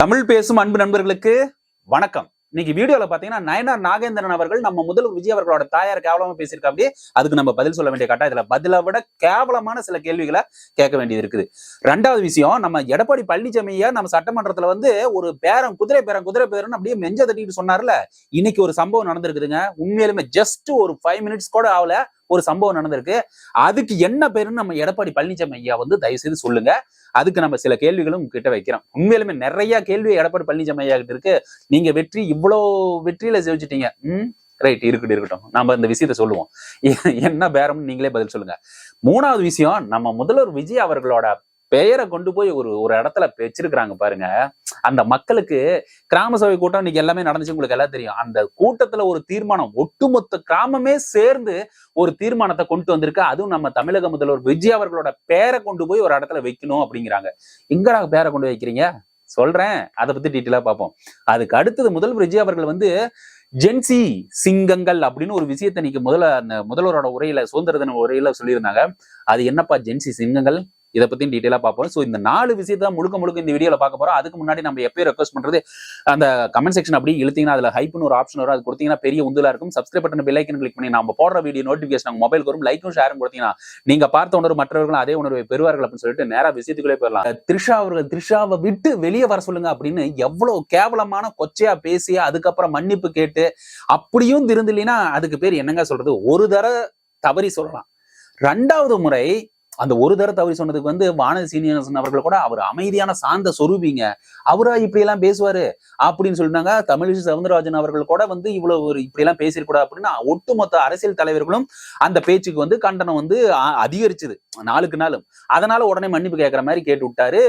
தமிழ் பேசும் அன்பு நண்பர்களுக்கு வணக்கம். இன்னைக்கு வீடியோல பாத்தீங்கன்னா நயனார் நாகேந்திரன் அவர்கள் நம்ம முதல்வர் விஜய் அவர்களோட தாயார் கேவலமா பேசியிருக்கா. அப்படியே அதுக்கு நம்ம பதில் சொல்ல வேண்டிய கட்டாயத்துல பதிலை விட கேவலமான சில கேள்விகளை கேட்க வேண்டியது இருக்குது. ரெண்டாவது விஷயம், நம்ம எடப்பாடி பழனிசாமியை நம்ம சட்டமன்றத்துல ஒரு குதிரை பேரன் அப்படியே மெஞ்ச தட்டிட்டு சொன்னார்ல. இன்னைக்கு ஒரு சம்பவம் நடந்திருக்குதுங்க. உண்மையிலுமே ஜஸ்ட் ஒரு 5 மினிட்ஸ் கூட ஆகல, ஒரு சம்பவம் நடந்திருக்கு. அதுக்கு என்ன பேருன்னு நம்ம எடப்பாடி பழனிசாமி ஐயா தயவு செய்து சொல்லுங்க. அதுக்கு நம்ம சில கேள்விகளும் கிட்ட வைக்கிறோம். உண்மையிலுமே நிறைய கேள்வி எடப்பாடி பழனிசாமி ஐயா கிட்ட இருக்கு. நீங்க இவ்வளவு வெற்றியில ஜெயிச்சிட்டீங்க. ரைட், இருக்கட்டும். நம்ம இந்த விஷயத்த சொல்லுவோம். என்ன பேரம் நீங்களே பதில் சொல்லுங்க. மூணாவது விஷயம், நம்ம முதல்வர் விஜய் அவர்களோட பெயரை கொண்டு போய் ஒரு இடத்துல வச்சிருக்கிறாங்க பாருங்க. அந்த மக்களுக்கு கிராம சபை கூட்டம் இன்னைக்கு எல்லாமே நடந்துச்சு, உங்களுக்கு எல்லாம் தெரியும். அந்த கூட்டத்துல ஒரு தீர்மானம், ஒட்டுமொத்த கிராமமே சேர்ந்து ஒரு தீர்மானத்தை கொண்டு வந்திருக்கு. அதுவும் நம்ம தமிழக முதல்வர் விஜய் அவர்களோட பேரை கொண்டு போய் ஒரு இடத்துல வைக்கணும் அப்படிங்கிறாங்க. எங்கடா பேரை கொண்டு வைக்கிறீங்க சொல்றேன், அதை பத்தி டீட்டெயிலா பார்ப்போம். அதுக்கு அடுத்தது முதல்வர் விஜய் அவர்கள் ஜென்சி சிங்கங்கள் அப்படின்னு ஒரு விஷயத்தை இன்னைக்கு அந்த முதல்வரோட உரையில, சுதந்திர தின உரையில சொல்லியிருந்தாங்க. அது என்னப்பா ஜென்சி சிங்கங்கள், இதை பத்தியும் டீட்டெயிலா பார்ப்போம். ஸோ இந்த 4 விஷயத்தை முழுக்க இந்த வீடியோல பார்க்க போறோம். அதுக்கு முன்னாடி நம்ம எப்பயும் ரெக்வஸ்ட் பண்றது, அந்த கமெண்ட் செக்ஷன் அப்படி இழுத்தீங்கன்னா அதுல ஹைப்னு ஒரு ஆப்ஷன் வரும். அது கொடுத்தீங்கன்னா பெரிய உந்துலா இருக்கும். Subscribe button bell icon click பண்ணி நம்ம போடுற வீடியோ நோட்டிபிகேஷன் உங்க மொபைலுக்கு வரும். லைக்கும் ஷேரும் கொடுத்தீங்கன்னா நீங்க பார்த்த உணர்வு மற்றவர்களும் அதே உணர்வை பெறுவார்கள் அப்படின்னு சொல்லிட்டு நேரா விஷயத்துக்குள்ளே போயிடலாம். த்ரிஷாவை விட்டு வெளியே வர சொல்லுங்க அப்படின்னு எவ்வளவு கேவலமான கொச்சையா பேசி அதுக்கப்புறம் மன்னிப்பு கேட்டு அப்படியும் திருந்தலைன்னா அதுக்கு பேர் என்னங்க சொல்றது? ஒரு தடவை தவறி சொல்லலாம். 2வது முறை அந்த ஒரு தடவை தவறி சொன்னதுக்கு வானதி சீனிவாசன் அவர்கள் கூட அவர் அமைதியான சாந்த சொரூபிங்க, அவரா இப்படி எல்லாம் பேசுவாரு அப்படின்னு சொல்லிட்டாங்க. தமிழிசை சவுந்தரராஜன் அவர்கள் கூட இவ்வளவு இப்படி எல்லாம் பேசிருக்கூடாது அப்படின்னு ஒட்டுமொத்த அரசியல் தலைவர்களும் அந்த பேச்சுக்கு கண்டனம் அதிகரிச்சுது நாளுக்கு நாளும். அதனால உடனே மன்னிப்பு கேட்கிற மாதிரி கேட்டு விட்டாரு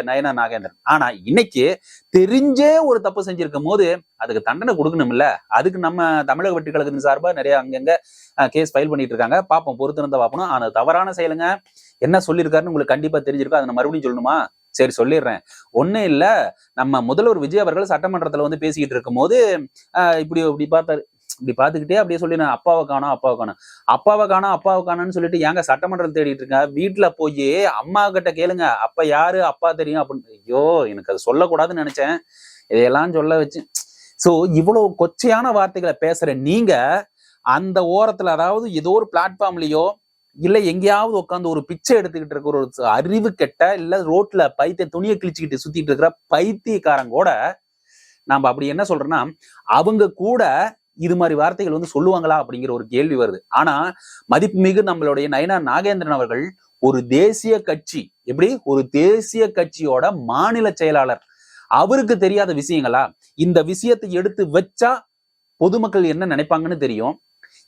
நயனார் நாகேந்திரன். ஆனா இன்னைக்கு தெரிஞ்சே ஒரு தப்பு செஞ்சிருக்கும் போது அதுக்கு தண்டனை கொடுக்கணும் இல்ல. அதுக்கு நம்ம தமிழக வெற்றி கழகத்தின் சார்பா நிறைய அங்கங்க கேஸ் ஃபைல் பண்ணிட்டு இருக்காங்க. பார்ப்போம், பொறுத்திருந்தா பார்ப்போம். ஆனா தவறான செயலுங்க. என்ன சொல்லியிருக்காருன்னு உங்களுக்கு கண்டிப்பா தெரிஞ்சிருக்கும். அதை மறுபடியும் சொல்லணுமா? சரி, சொல்லிடுறேன். ஒன்னும் இல்ல, நம்ம முதல்வர் விஜய் அவர்கள் சட்டமன்றத்துல பேசிக்கிட்டு இருக்கும் போது இப்படி பார்த்தாரு. இப்படி பார்த்துக்கிட்டே அப்படியே சொல்லி, நான் அப்பாவை காணோம்னு சொல்லிட்டு ஏங்க சட்டமன்றம் தேடிட்டு இருக்கேன், வீட்டுல போய் அம்மா கிட்ட கேளுங்க, அப்பா யாரு, அப்பா தெரியும் அப்படின்னு. ஐயோ, எனக்கு அது சொல்லக்கூடாதுன்னு நினைச்சேன், இதையெல்லாம் சொல்ல வச்சு. சோ இவ்வளவு கொச்சையான வார்த்தைகளை பேசுற நீங்க அந்த ஓரத்துல, அதாவது ஏதோ ஒரு பிளாட்ஃபார்ம்லயோ இல்ல எங்கேயாவது உட்காந்து ஒரு பிச்சை எடுத்துக்கிட்டு இருக்கிற ஒரு அறிவு கெட்ட, இல்ல ரோட்ல துணியை கிழிச்சுக்கிட்டு சுத்திட்டு இருக்கிற பைத்தியக்காரங்க நாம அப்படி என்ன சொல்றோம்னா, அவங்க கூட இது மாதிரி வார்த்தைகள் சொல்லுவாங்களா அப்படிங்கிற ஒரு கேள்வி வருது. ஆனா மதிப்புமிகு நம்மளுடைய நயனார் நாகேந்திரன் அவர்கள் ஒரு தேசிய கட்சி, எப்படி ஒரு தேசிய கட்சியோட மாநில செயலாளர், அவருக்கு தெரியாத விஷயங்களா? இந்த விஷயத்தை எடுத்து வச்சா பொதுமக்கள் என்ன நினைப்பாங்கன்னு தெரியும்.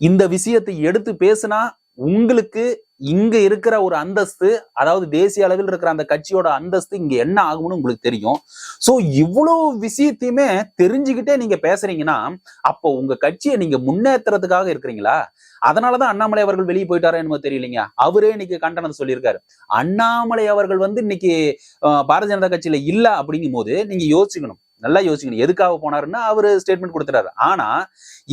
இந்த விஷயத்தை எடுத்து பேசுனா உங்களுக்கு இங்க இருக்கிற ஒரு அந்தஸ்து, அதாவது தேசிய அளவில் இருக்கிற அந்த கட்சியோட அந்தஸ்து இங்க என்ன ஆகும்னு உங்களுக்கு தெரியும். சோ இவ்வளவு விஷயத்தையுமே தெரிஞ்சுக்கிட்டே நீங்க பேசுறீங்கன்னா அப்போ உங்க கட்சியை நீங்க முன்னேற்றத்துக்காக இருக்கிறீங்களா? அதனாலதான் அண்ணாமலை அவர்கள் வெளியே போயிட்டாரா என்னமோ தெரியலைங்க. அவரே இன்னைக்கு கண்டனத்தை சொல்லியிருக்காரு. அண்ணாமலை அவர்கள் இன்னைக்கு பாரதிய ஜனதா கட்சியில இல்ல அப்படிங்கும் போது நீங்க யோசிக்கணும், நல்லா யோசிக்கணும், எதுக்காக போனாருன்னு அவரு ஸ்டேட்மெண்ட் கொடுத்துறாரு. ஆனா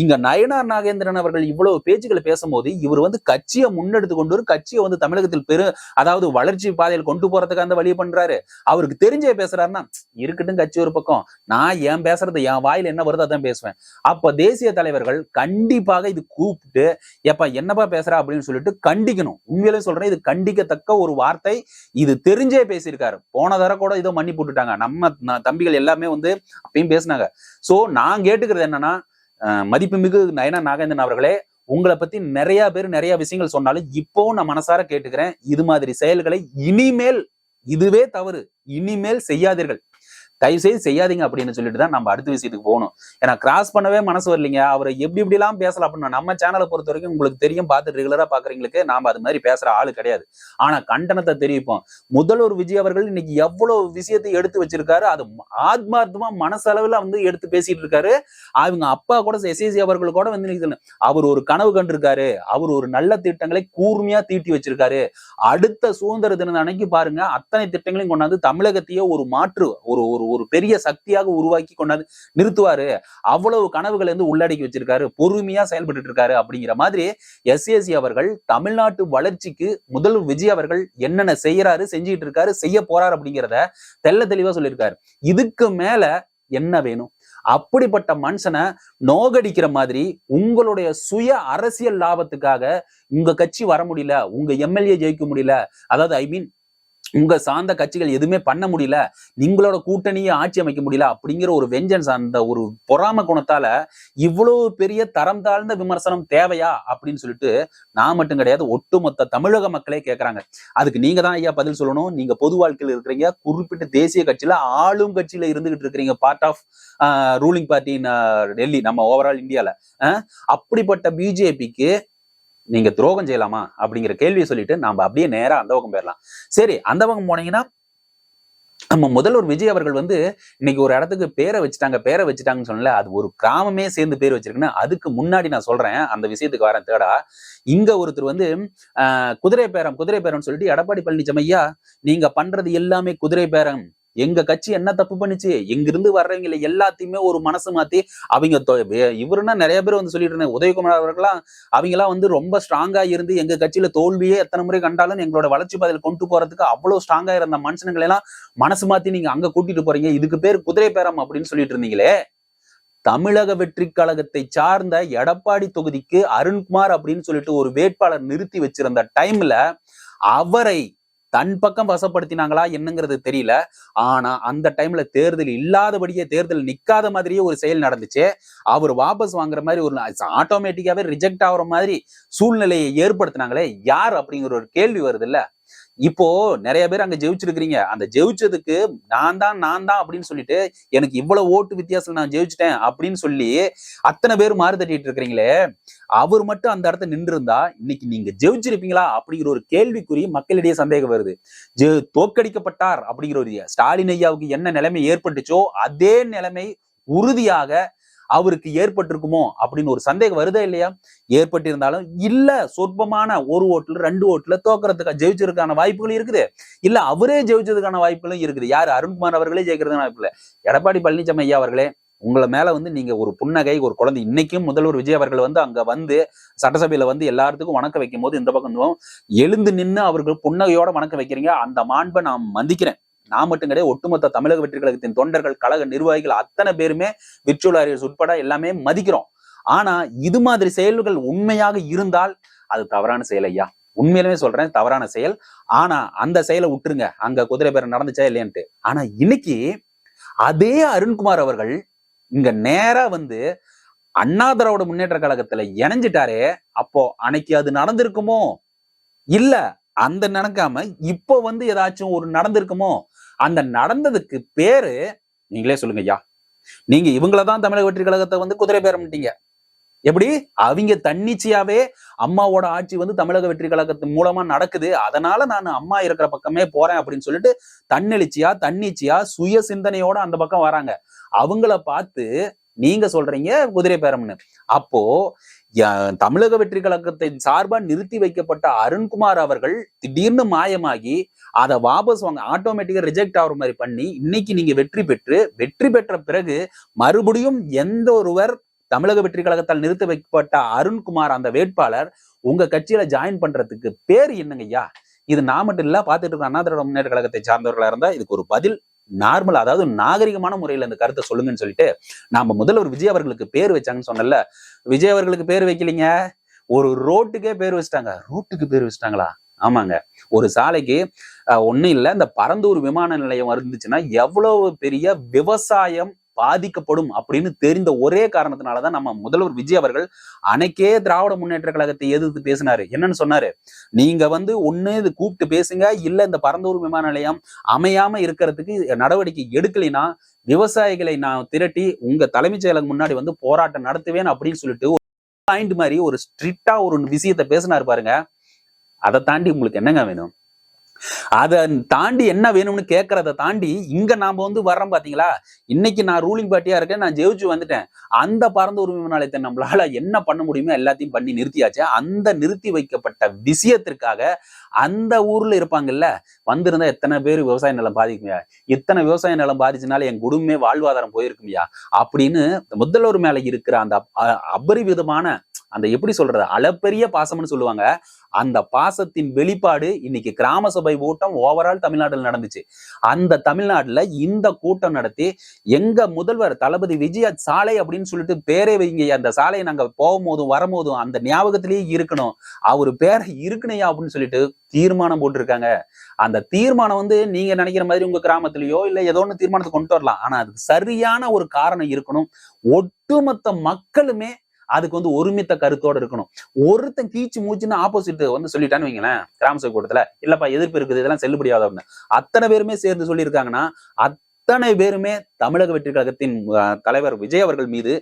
இங்க நயனார் நாகேந்திரன் அவர்கள் இவ்வளவு பேச்சுக்களை பேசும்போது இவர் கட்சியை முன்னெடுத்து கொண்டு கட்சியை தமிழகத்தில் அதாவது வளர்ச்சி பாதையில் கொண்டு போறதுக்கு அந்த வழி பண்றாரு. அவருக்கு தெரிஞ்சே பேசுறாருன்னா இருக்கட்டும், கட்சி ஒரு பக்கம், நான் ஏன் பேசுறது, என் வாயில என்ன வருதோ அதான் பேசுவேன். அப்ப தேசிய தலைவர்கள் கண்டிப்பாக இது கூப்பிட்டு எப்ப என்னப்பா பேசுறா அப்படின்னு சொல்லிட்டு கண்டிக்கணும். உண்மையிலே சொல்றேன், இது கண்டிக்கத்தக்க ஒரு வார்த்தை. இது தெரிஞ்சே பேசியிருக்காரு. போன தர கூட இதோ மன்னி போட்டுட்டாங்க நம்ம தம்பிகள் எல்லாமே அப்பயும் பேசினாங்க. சோ நான் கேட்டுக்கிறது என்னன்னா, மதிப்புமிகு நயனார் நாகேந்திரன் அவர்களே, உங்களை பத்தி நிறைய பேர் நிறைய விஷயங்கள் சொன்னாலும் இப்போ நான் மனசார கேட்டுக்கிறேன், இது மாதிரி செயல்களை இனிமேல், இதுவே தவறு, இனிமேல் செய்யாதீர்கள், தயவு செய்து செய்யாதீங்க அப்படின்னு சொல்லிட்டு தான் நம்ம அடுத்த விஷயத்துக்கு போகணும். ஏன்னா கிராஸ் பண்ணவே மனசு வரலைங்க. அவரை எப்படி எல்லாம் பேசலாம் அப்படின்னு நம்ம சேனலை பொறுத்த வரைக்கும் உங்களுக்கு தெரியும், பார்த்து ரெகுலரா பாக்குறீங்களுக்கு நாம அது மாதிரி பேசுற ஆளு கிடையாது. ஆனா கண்டனத்தை தெரிவிப்போம். முதல்வர் விஜய் அவர்கள் இன்னைக்கு எவ்வளவு விஷயத்தை எடுத்து வச்சிருக்காரு, அது ஆத்மார்த்தமா மனசளவுல எடுத்து பேசிட்டு இருக்காரு. அவங்க அப்பா கூட எஸ்எஸ்சி அவர்கள் கூட அவர் ஒரு கனவு கண்டிருக்காரு, அவர் ஒரு நல்ல திட்டங்களை கூர்மையா தீட்டி வச்சிருக்காரு. அடுத்த சுதந்திர தின அன்னைக்கு பாருங்க, அத்தனை திட்டங்களையும் கொண்டாந்து தமிழகத்தையே ஒரு மாற்று, ஒரு ஒரு பெரிய சக்தியாக உருவாக்கி கொண்டாந்து நிறுத்துவாரு. அவ்வளவு கனவுகளை வந்து உள்ளடக்கி வச்சிருக்காரு, பொறுமையா செயல்பட்டு இருக்காரு அப்படிங்கிற மாதிரி எஸ்ஏசி அவர்கள் தமிழ்நாட்டு வளர்ச்சிக்கு முதல்வர் விஜய் அவர்கள் என்னென்ன செய்யறாரு, செஞ்சுட்டு இருக்காரு, செய்ய போறாரு அப்படிங்கிறத தெள்ள தெளிவா சொல்லியிருக்காரு. இதுக்கு மேல என்ன வேணும்? அப்படிப்பட்ட மனுஷனை நோகடிக்கிற மாதிரி உங்களுடைய சுய அரசியல் லாபத்துக்காக உங்க கட்சி வர முடியல, உங்க எம்எல்ஏ ஜெயிக்க முடியல, அதாவது உங்க சார்ந்த கட்சிகள் எதுவுமே பண்ண முடியல, நீங்களோட கூட்டணியை ஆட்சி அமைக்க முடியல அப்படிங்கிற ஒரு வெஞ்சன்ஸ், அந்த ஒரு பொறாம குணத்தால இவ்வளவு பெரிய தரம் தாழ்ந்த விமர்சனம் தேவையா அப்படின்னு சொல்லிட்டு நான் மட்டும் கிடையாது, ஒட்டுமொத்த தமிழக மக்களே கேட்கறாங்க. அதுக்கு நீங்க தான் ஐயா பதில் சொல்லணும். நீங்க பொது வாழ்க்கையில் இருக்கிறீங்க, குறிப்பிட்ட தேசிய கட்சியில ஆளும் கட்சியில இருந்துகிட்டு இருக்கிறீங்க, part of ruling party in Delhi, நம்ம ஓவரால் இந்தியால. அப்படிப்பட்ட பிஜேபிக்கு நீங்க துரோகம் செய்யலாமா அப்படிங்கிற கேள்வியை சொல்லிட்டு நாம அப்படியே நேரா அந்த பக்கம் போயிடலாம். சரி, அந்த பக்கம் போனீங்கன்னா நம்ம முதல்வர் விஜய் அவர்கள் வந்து இன்னைக்கு ஒரு இடத்துக்கு பேரை வச்சுட்டாங்கன்னு சொன்னல, அது ஒரு கிராமமே சேர்ந்து பேர் வச்சிருக்குன்னு. அதுக்கு முன்னாடி நான் சொல்றேன், அந்த விஷயத்துக்கு வரேன். தேடா இங்க ஒருத்தர் வந்து குதிரை பேரம் சொல்லிட்டு, எடப்பாடி பழனிசாமி ஐயா நீங்க பண்றது எல்லாமே குதிரை பேரம், எங்க கட்சி என்ன தப்பு பண்ணுச்சு, எங்கிருந்து வர்றவங்க எல்லாத்தையுமே ஒரு மனசு மாத்தி அவங்க இவருன்னா நிறைய பேர் வந்து சொல்லிட்டு இருந்தாங்க, உதயகுமார் அவர்கள்லாம் அவங்கெல்லாம் வந்து ரொம்ப ஸ்ட்ராங்கா இருந்து எங்க கட்சியில தோல்வியே எத்தனை முறை கண்டாலும் எங்களோட வளர்ச்சி பாதையில் கொண்டு போறதுக்கு அவ்வளவு ஸ்ட்ராங்கா இருந்த மனுஷனுங்களை எல்லாம் மனசு மாத்தி நீங்க அங்க கூட்டிட்டு போறீங்க, இதுக்கு பேர் குதிரை பேரம் அப்படின்னு சொல்லிட்டு இருந்தீங்களே. தமிழக வெற்றி கழகத்தை சார்ந்த எடப்பாடி தொகுதிக்கு அருண்குமார் அப்படின்னு சொல்லிட்டு ஒரு வேட்பாளர் நிறுத்தி வச்சிருந்த டைம்ல அவரை தன் பக்கம் வசப்படுத்தினாங்களா என்னங்கிறது தெரியல. ஆனா அந்த டைம்ல தேர்தல் இல்லாதபடியே, தேர்தல் நிக்காத மாதிரியே ஒரு செயல் நடந்துச்சு. அவர் வாபஸ் வாங்குற மாதிரி ஒரு ஆட்டோமேட்டிக்காவே ரிஜெக்ட் ஆகுற மாதிரி சூழ்நிலையை ஏற்படுத்தினாங்களே, யார் அப்படிங்கிற ஒரு கேள்வி வருது இல்ல. இப்போ நிறைய பேர் அங்க ஜெயிச்சிருக்கிறீங்க, அந்த ஜெயிச்சதுக்கு நான் தான் அப்படின்னு சொல்லிட்டு எனக்கு இவ்வளவு ஓட்டு வித்தியாசம் நான் ஜெயிச்சிட்டேன் அப்படின்னு சொல்லி அத்தனை பேர் மாறு தட்டிட்டு இருக்கிறீங்களே, அவர் மட்டும் அந்த இடத்த நின்று இருந்தா இன்னைக்கு நீங்க ஜெயிச்சிருப்பீங்களா அப்படிங்கிற ஒரு கேள்விக்குறி மக்களிடையே சந்தேகம் வருது. தோற்கடிக்கப்பட்டார் அப்படிங்கிற ஒரு ஸ்டாலின் ஐயாவுக்கு என்ன நிலைமை ஏற்பட்டுச்சோ அதே நிலைமை உறுதியாக அவருக்கு ஏற்பட்டிருக்குமோ அப்படின்னு ஒரு சந்தேகம் வருதா இல்லையா? ஏற்பட்டிருந்தாலும் இல்ல, சொற்பமான ஒரு ஓட்டுல 2 ஓட்டுல தோக்கறதுக்கு ஜெயிச்சதுக்கான வாய்ப்புகள் இருக்குது, இல்ல அவரே ஜெயிச்சதுக்கான வாய்ப்புகளும் இருக்குது. யாரு? அருண்குமார் அவர்களே ஜெயிக்கிறதுக்கான வாய்ப்பு இல்ல. எடப்பாடி பழனிசாமி ஐயா அவர்களே, உங்களை மேல வந்து நீங்க ஒரு புன்னகை, ஒரு குழந்தை, இன்னைக்கும் முதல்வர் விஜய் அவர்கள் வந்து அங்க வந்து சட்டசபையில வந்து எல்லாத்துக்கும் வணக்கம் வைக்கும் போது இந்த பக்கம் எழுந்து நின்று அவர்கள் புன்னகையோட வணக்கம் வைக்கிறீங்க. அந்த மாண்பை நான் மதிக்கிறேன். நான் மட்டும் கிடையாது, ஒட்டுமொத்த தமிழக வெற்றி கழகத்தின் தொண்டர்கள், கழக நிர்வாகிகள் அத்தனை பேருமே, விர்ச்சுவல் உட்பட எல்லாமே மதிக்கிறோம். ஆனா இது மாதிரி செயல்கள் உண்மையாக இருந்தால் அது தவறான செயல் ஐயா, உண்மையிலுமே சொல்றேன், தவறான செயல். ஆனா அந்த செயலை விட்டுருங்க, அங்க குதிரை பேரம் நடந்துச்சா இல்லையான்ட்டு. ஆனா இன்னைக்கு அதே அருண்குமார் அவர்கள் இங்க நேரா வந்து அண்ணா திராவிட முன்னேற்ற கழகத்துல இணைஞ்சிட்டாரே, அப்போ அன்னைக்கு அது நடந்திருக்குமோ இல்ல அந்த நினைக்காம இப்போ வந்து ஏதாச்சும் ஒரு நடந்திருக்குமோ? அந்த நடந்ததுக்கு பேரு நீங்களே சொல்லுங்க ஐயா. நீங்க இவங்களதான் தமிழக வெற்றி கழகத்தை வந்து குதிரை பேரம்ட்டீங்க. எப்படி? அவங்க தன்னிச்சையாவே அம்மாவோட ஆட்சி வந்து தமிழக வெற்றி கழகத்தின் மூலமா நடக்குது, அதனால நான் அம்மா இருக்கிற பக்கமே போறேன் அப்படின்னு சொல்லிட்டு தன்னிச்சையா சுய சிந்தனையோட அந்த பக்கம் வராங்க. அவங்கள பார்த்து நீங்க சொல்றீங்க குதிரை பேரம்னு. அப்போ தமிழக வெற்றி கழகத்தை சார்பா நிறுத்தி வைக்கப்பட்ட அருண்குமார் அவர்கள் திடீர்னு மாயமாகி அதை வாபஸ் வாங்க ஆட்டோமேட்டிக்கா ரிஜெக்ட் ஆகுற மாதிரி பண்ணி இன்னைக்கு நீங்க வெற்றி பெற்ற பிறகு மறுபடியும் எந்த ஒருவர் தமிழக வெற்றி கழகத்தால் நிறுத்தி வைக்கப்பட்ட அருண்குமார் அந்த வேட்பாளர் உங்க கட்சியில ஜாயின் பண்றதுக்கு பேர் என்னங்க ஐயா? இது நான் மட்டும் இல்ல, பார்த்துட்டு இருக்க அண்ணா திராவிட முன்னேற்ற கழகத்தை சார்ந்தவர்களா இருந்தா இதுக்கு ஒரு பதில் நார்மல், அதாவது நாகரிகமான முறையில இந்த கருத்தை சொல்லுங்கன்னு சொல்லிட்டு நாம முதல்வர் விஜய் அவர்களுக்கு பேர் வச்சாங்கன்னு சொன்னல. விஜய் அவர்களுக்கு பேர் வைக்கலீங்க, ஒரு ரோட்டுக்கே பேர் வச்சுட்டாங்க. ரோட்டுக்கு பேர் வச்சுட்டாங்களா? ஆமாங்க. ஒரு சாலைக்கு ஒண்ணும் இல்ல, இந்த பரந்தூர் விமான நிலையம் இருந்துச்சுன்னா எவ்வளவு பெரிய விவசாயம் பாதிக்கப்படும் அப்படின்னு தெரிந்த ஒரே காரணத்தினாலதான் நம்ம முதல்வர் விஜய் அவர்கள் அன்னைக்கே திராவிட முன்னேற்ற கழகத்தை எதிர்த்து பேசினாரு. என்னன்னு சொன்னாரு? நீங்க வந்து ஒண்ணு இது கூப்பிட்டு பேசுங்க, இல்ல இந்த பரந்தூர் விமான நிலையம் அமையாம இருக்கிறதுக்கு நடவடிக்கை எடுக்கலைன்னா விவசாயிகளை நான் திரட்டி உங்க தலைமைச் செயலகம் முன்னாடி வந்து போராட்டம் நடத்துவேன் அப்படின்னு சொல்லிட்டு ஒரு பாயிண்ட் மாதிரி ஒரு ஸ்ட்ரிக்டா ஒரு விஷயத்த பேசினாரு பாருங்க. அதை தாண்டி உங்களுக்கு என்னங்க வேணும்? அதை தாண்டி என்ன வேணும்னு கேட்கறத தாண்டி இங்க நாம வந்து வர்றோம் பாத்தீங்களா? இன்னைக்கு நான் ரூலிங் பார்ட்டியா இருக்கேன், நான் ஜெயிச்சு வந்துட்டேன். அந்த பரந்த உரிமை நாளையத்தை நம்மளால என்ன பண்ண முடியுமோ எல்லாத்தையும் பண்ணி நிறுத்தியாச்சு. அந்த நிறுத்தி வைக்கப்பட்ட விஷயத்திற்காக அந்த ஊர்ல இருப்பாங்கல்ல, வந்திருந்தா எத்தனை பேர் விவசாய நிலம் பாதிக்குமையா, இத்தனை விவசாய நிலம் பாதிச்சனால என் குடும்பமே வாழ்வாதாரம் போயிருக்குமையா அப்படின்னு முதல்வர் மேல இருக்கிற அந்த அபரிவிதமான அந்த எப்படி சொல்றது அளப்பெரிய பாசம்னு சொல்லுவாங்க. அந்த பாசத்தின் வெளிப்பாடு இன்னைக்கு கிராம சபை கூட்டம் ஓவரால் தமிழ்நாட்டில் நடந்துச்சு. அந்த தமிழ்நாட்டுல இந்த கூட்டம் நடத்தி எங்க முதல்வர் தளபதி விஜய சாலை அப்படின்னு சொல்லிட்டு பேரே வைங்க, அந்த சாலையை நாங்க போகும்போதும் வரும்போதும் அந்த ஞாபகத்திலேயே இருக்கணும், அவரு பேரை இருக்கணையா அப்படின்னு சொல்லிட்டு தீர்மானம் போட்டிருக்காங்க. அந்த தீர்மானம் நீங்க நினைக்கிற மாதிரி உங்க கிராமத்திலயோ இல்ல ஏதோ ஒண்ணு தீர்மானத்தை கொண்டு வரலாம். ஆனா அதுக்கு சரியான ஒரு காரணம் இருக்கணும். ஒட்டுமொத்த மக்களுமே அதுக்கு ஒருமித்த கருத்தோட இருக்கணும். ஒருத்தன் கீச்சு மூச்சுன்னு ஆப்போசிட் சொல்லிட்டான்னு வைங்களேன், கிராம சபை கூட்டத்துல இல்லப்பா எதிர்ப்பு இருக்குது, இதெல்லாம் செல்லுபடியாதவங்க அத்தனை பேருமே சேர்ந்து சொல்லியிருக்காங்கன்னா, அத்தனை பேருமே தமிழக வெற்றி கழகத்தின் தலைவர் விஜய் அவர்கள் மீது,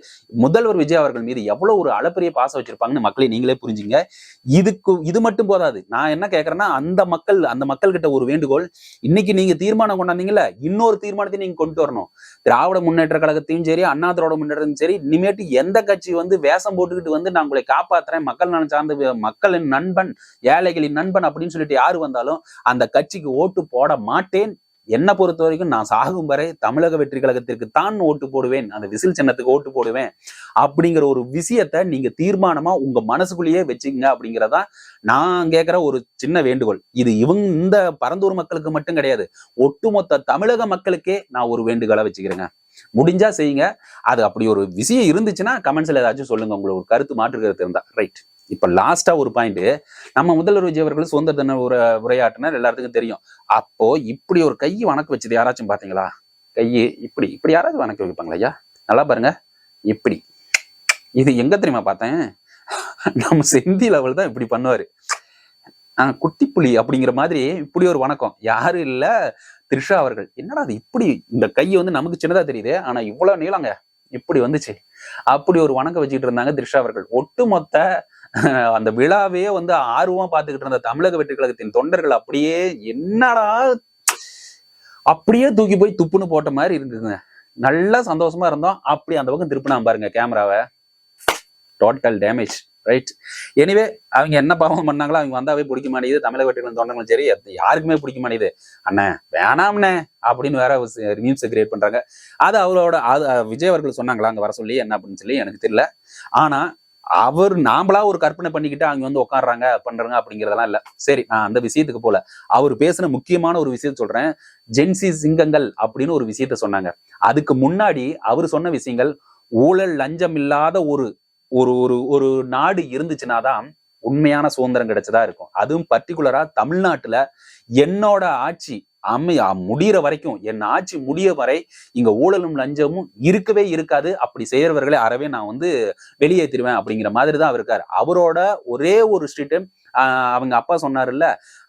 முதல்வர் விஜய் அவர்கள் மீது எவ்வளவு ஒரு அளப்பரிய பாசம் வச்சிருப்பாங்கன்னு மக்களை நீங்களே புரிஞ்சுங்க. இது மட்டும் போதாது. நான் என்ன கேட்கறேன்னா, அந்த மக்கள் கிட்ட ஒரு வேண்டுகோள், இன்னைக்கு நீங்க தீர்மானம் கொண்டாந்தீங்கல்ல, இன்னொரு தீர்மானத்தையும் நீங்க கொண்டு வரணும். திராவிட முன்னேற்ற கழகத்தையும் சரி, அண்ணா திராவிட முன்னேற்றத்தையும் சரி, இனிமேட்டு எந்த கட்சி வேஷம் போட்டுக்கிட்டு நான் உங்களை காப்பாத்துறேன், மக்கள் நலன் சார்ந்த மக்களின் நண்பன், ஏழைகளின் நண்பன் அப்படின்னு சொல்லிட்டு யாரு வந்தாலும் அந்த கட்சிக்கு ஓட்டு போட மாட்டேன். என்னை பொறுத்த வரைக்கும் நான் சாகும் வரை தமிழக வெற்றி கழகத்திற்கு தான் ஓட்டு போடுவேன், அந்த விசில் சின்னத்துக்கு ஓட்டு போடுவேன் அப்படிங்கிற ஒரு விஷயத்த நீங்க தீர்மானமா உங்க மனசுக்குள்ளேயே வச்சுங்க அப்படிங்கிறதா நான் கேட்கிற ஒரு சின்ன வேண்டுகோள். இது இந்த பரந்தூர் மக்களுக்கு மட்டும் கிடையாது, ஒட்டுமொத்த தமிழக மக்களுக்கே நான் ஒரு வேண்டுகோளை வச்சுக்கிறேங்க. முடிஞ்சா செய்யுங்க. அது அப்படி ஒரு விஷயம் இருந்துச்சுன்னா கமெண்ட்ஸ்ல ஏதாச்சும் சொல்லுங்க, உங்களுக்கு ஒரு கருத்து மாற்று கருத்து இருந்தா. ரைட். இப்ப லாஸ்டா ஒரு பாயிண்ட், நம்ம முதல்வர் விஜய் அவர்கள் சுதந்திர தின உரையாற்றினர், எல்லாத்துக்கும் தெரியும். அப்போ இப்படி ஒரு கை வணக்கம் வச்சது யாராச்சும் பாத்தீங்களா? கையை இப்படி இப்படி யாராச்சும் வணக்கம் வைப்பாங்களா? ஐயா நல்லா பாருங்க, இப்படி. இது எங்க தெரியுமா பார்த்தேன், நம்ம செந்தில் அவள் தான் இப்படி பண்ணுவாரு. குட்டி புலி அப்படிங்கிற மாதிரி இப்படி ஒரு வணக்கம். யாரு இல்ல, த்ரிஷா அவர்கள். என்னடா அது இப்படி, இந்த கை நமக்கு சின்னதா தெரியுது, ஆனா இவ்வளவு நீளங்க இப்படி வந்துச்சு. அப்படி ஒரு வணக்கம் வச்சுக்கிட்டு இருந்தாங்க த்ரிஷா அவர்கள். ஒட்டுமொத்த அந்த விழாவே ஆர்வமா பார்த்துக்கிட்டு இருந்த தமிழக வெற்றி கழகத்தின் தொண்டர்கள் அப்படியே என்னடா அப்படியே தூக்கி போய் துப்புன்னு போட்ட மாதிரி இருக்குங்க. நல்லா சந்தோஷமா இருந்தோம். அப்படி அந்த பக்கம் திருப்பினா பாருங்க கேமராவை, டோட்டல் டேமேஜ். ரைட். எனிவே அவங்க என்ன பாவம் பண்ணாங்களோ அவங்க வந்தாவே பிடிக்க மாட்டேங்குது. தமிழக வெற்றி கழகம் தொண்டர்களும் சரி யாருக்குமே பிடிக்க மாட்டேங்குது. அண்ணே வேணாம்னே அப்படின்னு வேற மீம்ஸ் கிரியேட் பண்றாங்க. அது அவரோட விஜய் அவர்கள் சொன்னாங்களா அங்க வர சொல்லி என்ன அப்படின்னு சொல்லி எனக்கு தெரியல. ஆனா அவர் நாமளா ஒரு கற்பனை பண்ணிக்கிட்டு அவங்க உட்காடுறாங்க பண்றாங்க அப்படிங்கிறதெல்லாம் இல்ல. சரி, நான் அந்த விஷயத்துக்கு போல. அவர் பேசின முக்கியமான ஒரு விஷயத்த சொல்றேன். ஜென்சி சிங்கங்கள் அப்படின்னு ஒரு விஷயத்த சொன்னாங்க. அதுக்கு முன்னாடி அவர் சொன்ன விஷயங்கள், ஊழல் லஞ்சம் இல்லாத ஒரு ஒரு ஒரு ஒரு நாடு இருந்துச்சுன்னாதான் உண்மையான சுதந்திரம் கிடைச்சதா இருக்கும். அதுவும் பர்டிகுலரா தமிழ்நாட்டுல என்னோட ஆட்சி முடிகிற வரைக்கும், என் ஆட்சி முடிய வரை இங்க ஊழலும் லஞ்சமும் இருக்கவே இருக்காது. அப்படி செய்யறவர்களே அறவே நான் வெளியேற்றிடுவேன் அப்படிங்கிற மாதிரி தான் அவர் இருக்காரு. அவரோட ஒரே ஒரு ஸ்ட்ரீட்டு அவங்க அப்பா சொன்னாருல்ல,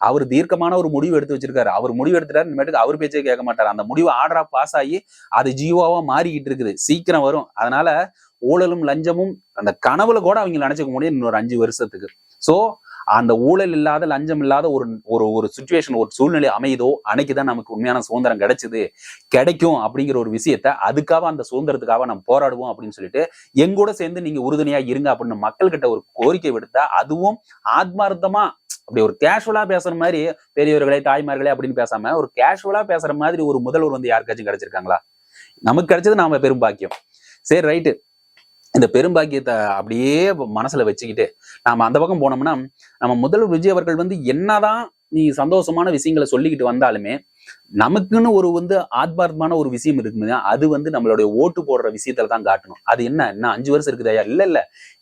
அவர் தீர்க்கமான ஒரு முடிவு எடுத்து வச்சிருக்காரு. அவர் முடிவு எடுத்துட்டாரு, இனிமேட்டுக்கு அவர் பேச்சே கேட்க மாட்டாரு. அந்த முடிவு ஆர்டரா பாஸ் ஆகி அது ஜீவோவா மாறிக்கிட்டு இருக்குது, சீக்கிரம் வரும். அதனால ஊழலும் லஞ்சமும் அந்த கனவுல கூட அவங்க நினைச்சுக்க முடியும் இன்னொரு 5 வருஷத்துக்கு. சோ அந்த ஊழல் இல்லாத லஞ்சம் இல்லாத ஒரு சுச்சுவேஷன், ஒரு சூழ்நிலை அமையுதோ அன்னைக்குதான் நமக்கு உண்மையான சுதந்திரம் கிடைக்கும் அப்படிங்கிற ஒரு விஷயத்த, அதுக்காக அந்த சுதந்திரத்துக்காக நம்ம போராடுவோம் அப்படின்னு சொல்லிட்டு எங்கூட சேர்ந்து நீங்க உறுதுணையா இருங்க அப்படின்னு மக்கள் கிட்ட ஒரு கோரிக்கை விடுத்தா, அதுவும் ஆத்மார்த்தமா அப்படி ஒரு கேஷுவலா பேசுற மாதிரி, பெரியவர்களே தாய்மார்களே அப்படின்னு பேசாம ஒரு கேஷுவலா பேசுற மாதிரி ஒரு முதல்வர் யாருக்காச்சும் கிடைச்சிருக்காங்களா? நமக்கு கிடைச்சது நாம பெரும் பாக்கியம். சரி ரைட்டு. இந்த பெரும்பாக்கியத்தை அப்படியே மனசுல வச்சுக்கிட்டு நாம அந்த பக்கம் போனோம்னா, நம்ம முதல்வர் விஜய் அவர்கள் என்னதான் நீ சந்தோஷமான விஷயங்களை சொல்லிக்கிட்டு வந்தாலுமே நமக்குன்னு ஒரு ஆத்மார்த்தமான ஒரு விஷயம் இருக்குதுன்னா அது நம்மளுடைய ஓட்டு போடுற விஷயத்துல தான் காட்டணும். அது என்ன 5 வருஷம் இருக்குதா? இல்ல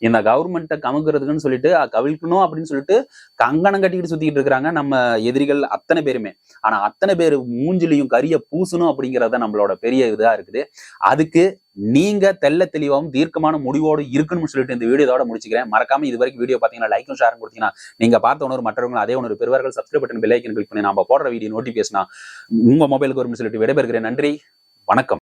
இந்த கவர்மெண்ட்டை கமுக்கிறதுக்குன்னு சொல்லிட்டு கவிழ்க்கணும் அப்படின்னு சொல்லிட்டு கங்கணம் கட்டிக்கிட்டு சுத்திக்கிட்டு இருக்கிறாங்க நம்ம எதிரிகள் அத்தனை பேருமே. ஆனா அத்தனை பேர் மூஞ்சிலையும் கரிய பூசணும் அப்படிங்கறத நம்மளோட பெரிய இதா இருக்குது. அதுக்கு நீங்க தெல்ல தெளிவாகவும் தீர்க்கமான முடிவோடு இருக்கணும்னு சொல்லிட்டு இந்த வீடியோ இதோட முடிச்சுக்கிறேன். மறக்காம இது வரைக்கும் வீடியோ பாத்தீங்கன்னா லைக்கும் ஷேரும் கொடுத்தீங்கன்னா நீங்க பார்த்த உணர்வு மற்றவங்க அதே உணர்வு பெறுவார்கள். Subscribe button bell icon click பண்ணி நம்ம போடுற வீடியோ நோட்டிபிகேஷனா உங்க மொபைலுக்கு வரும்னு சொல்லிட்டு விடைபெறுகிறேன். நன்றி, வணக்கம்.